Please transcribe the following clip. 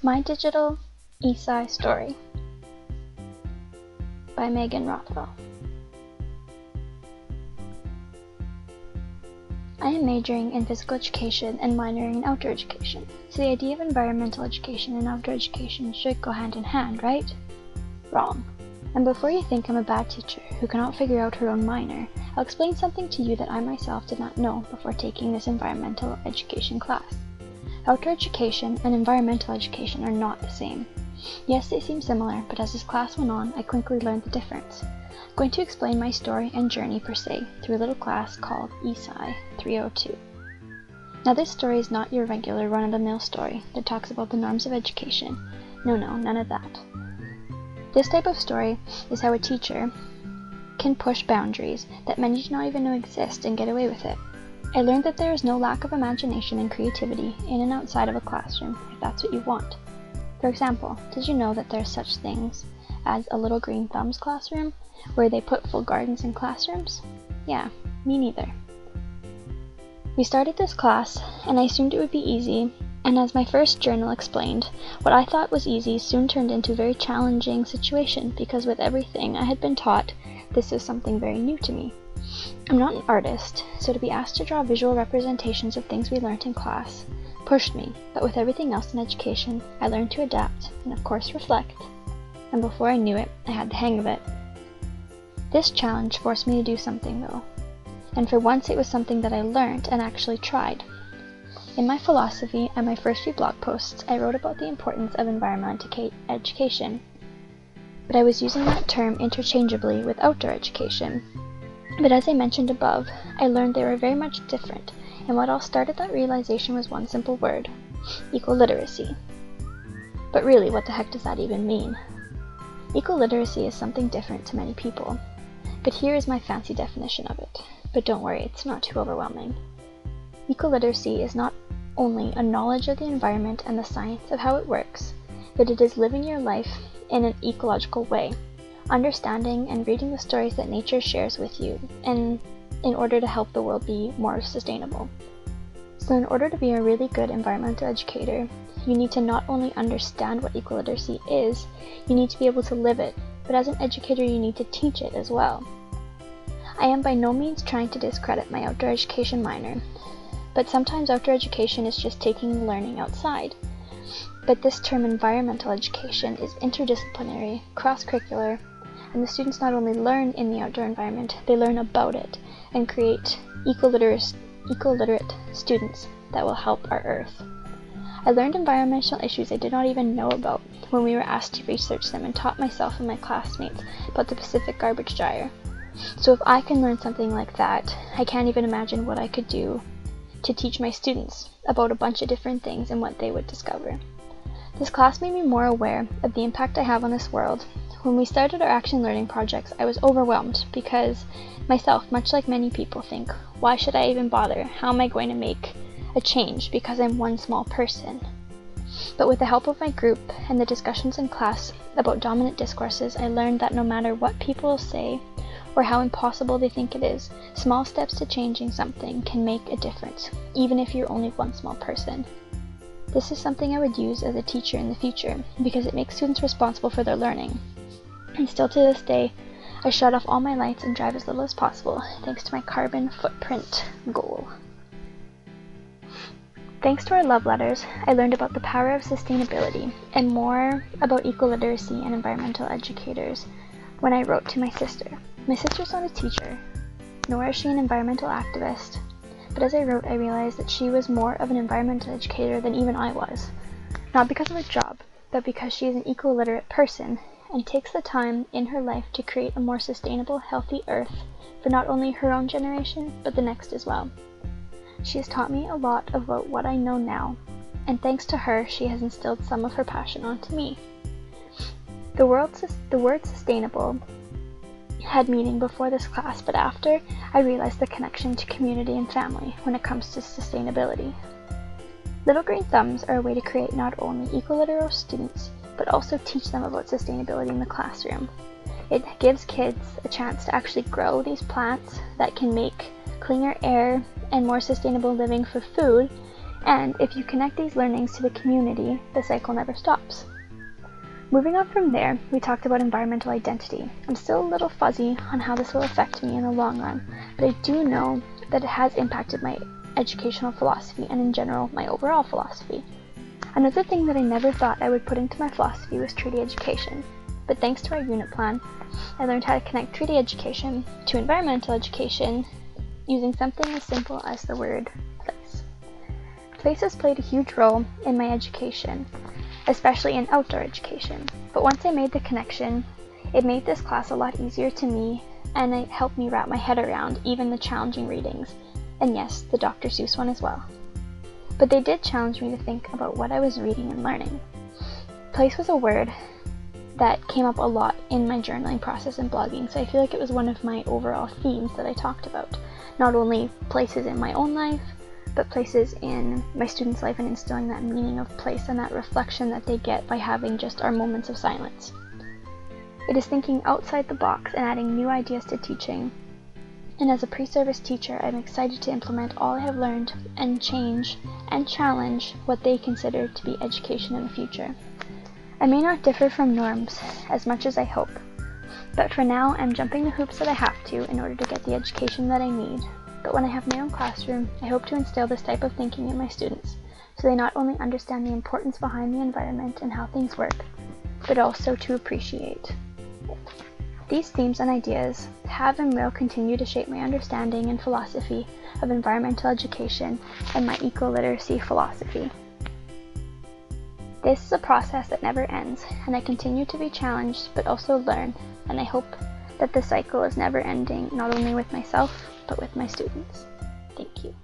My Digital ESCI Story by Meagan Rothwell. I am majoring in physical education and minoring in outdoor education, so the idea of environmental education and outdoor education should go hand in hand, right? Wrong. And before you think I'm a bad teacher who cannot figure out her own minor, I'll explain something to you that I myself did not know before taking this environmental education class. Outdoor education and environmental education are not the same. Yes, they seem similar, but as this class went on, I quickly learned the difference. I'm going to explain my story and journey per se through a little class called ESCI 302. Now this story is not your regular run-of-the-mill story that talks about the norms of education. No, none of that. This type of story is how a teacher can push boundaries that many do not even know exist and get away with it. I learned that there is no lack of imagination and creativity in and outside of a classroom if that's what you want. For example, did you know that there are such things as a Little Green Thumbs classroom where they put full gardens in classrooms? Yeah, me neither. We started this class and I assumed it would be easy, and as my first journal explained, what I thought was easy soon turned into a very challenging situation because with everything I had been taught, this was something very new to me. I'm not an artist, so to be asked to draw visual representations of things we learnt in class pushed me, but with everything else in education, I learned to adapt and of course reflect, and before I knew it, I had the hang of it. This challenge forced me to do something though, and for once it was something that I learned and actually tried. In my philosophy and my first few blog posts, I wrote about the importance of environmental education, but I was using that term interchangeably with outdoor education. But as I mentioned above, I learned they were very much different, and what all started that realization was one simple word: equal literacy. But really, what the heck does that even mean? Equal literacy is something different to many people, but here is my fancy definition of it. But don't worry, it's not too overwhelming. Equal literacy is not only a knowledge of the environment and the science of how it works, but it is living your life in an ecological way, understanding and reading the stories that nature shares with you, and in order to help the world be more sustainable. So in order to be a really good environmental educator, you need to not only understand what equal literacy is, you need to be able to live it, but as an educator you need to teach it as well. I am by no means trying to discredit my outdoor education minor, but sometimes outdoor education is just taking learning outside. But this term environmental education is interdisciplinary, cross-curricular, and the students not only learn in the outdoor environment, they learn about it and create eco-literate students that will help our Earth. I learned environmental issues I did not even know about when we were asked to research them, and taught myself and my classmates about the Pacific garbage gyre. So if I can learn something like that, I can't even imagine what I could do to teach my students about a bunch of different things and what they would discover. This class made me more aware of the impact I have on this world. When we started our action learning projects, I was overwhelmed because myself, much like many people, think, why should I even bother? How am I going to make a change because I'm one small person? But with the help of my group and the discussions in class about dominant discourses, I learned that no matter what people say or how impossible they think it is, small steps to changing something can make a difference, even if you're only one small person. This is something I would use as a teacher in the future because it makes students responsible for their learning. And still to this day, I shut off all my lights and drive as little as possible thanks to my carbon footprint goal. Thanks to our love letters, I learned about the power of sustainability and more about equal literacy and environmental educators when I wrote to my sister. My sister's not a teacher, nor is she an environmental activist, but as I wrote, I realized that she was more of an environmental educator than even I was. Not because of her job, but because she is an equal literate person and takes the time in her life to create a more sustainable, healthy Earth for not only her own generation, but the next as well. She has taught me a lot about what I know now, and thanks to her, she has instilled some of her passion onto me. The word sustainable had meaning before this class, but after, I realized the connection to community and family when it comes to sustainability. Little Green Thumbs are a way to create not only eco-literate students, but also teach them about sustainability in the classroom. It gives kids a chance to actually grow these plants that can make cleaner air and more sustainable living for food, And if you connect these learnings to the community, the cycle never stops. Moving on from there, we talked about environmental identity. I'm still a little fuzzy on how this will affect me in the long run, but I do know that it has impacted my educational philosophy and in general my overall philosophy. Another thing that I never thought I would put into my philosophy was treaty education, but thanks to our unit plan, I learned how to connect treaty education to environmental education using something as simple as the word place. Place has played a huge role in my education, especially in outdoor education, but once I made the connection, it made this class a lot easier to me, and it helped me wrap my head around even the challenging readings, and yes, the Dr. Seuss one as well. But they did challenge me to think about what I was reading and learning. Place was a word that came up a lot in my journaling process and blogging, so I feel like it was one of my overall themes that I talked about. Not only places in my own life, but places in my students' life, and instilling that meaning of place and that reflection that they get by having just our moments of silence. It is thinking outside the box and adding new ideas to teaching. And as a pre-service teacher, I'm excited to implement all I have learned and change and challenge what they consider to be education in the future. I may not differ from norms as much as I hope, but for now I'm jumping the hoops that I have to in order to get the education that I need. But when I have my own classroom, I hope to instill this type of thinking in my students, so they not only understand the importance behind the environment and how things work, but also to appreciate it. These themes and ideas have and will continue to shape my understanding and philosophy of environmental education and my eco-literacy philosophy. This is a process that never ends, and I continue to be challenged but also learn, and I hope that the cycle is never ending, not only with myself, but with my students. Thank you.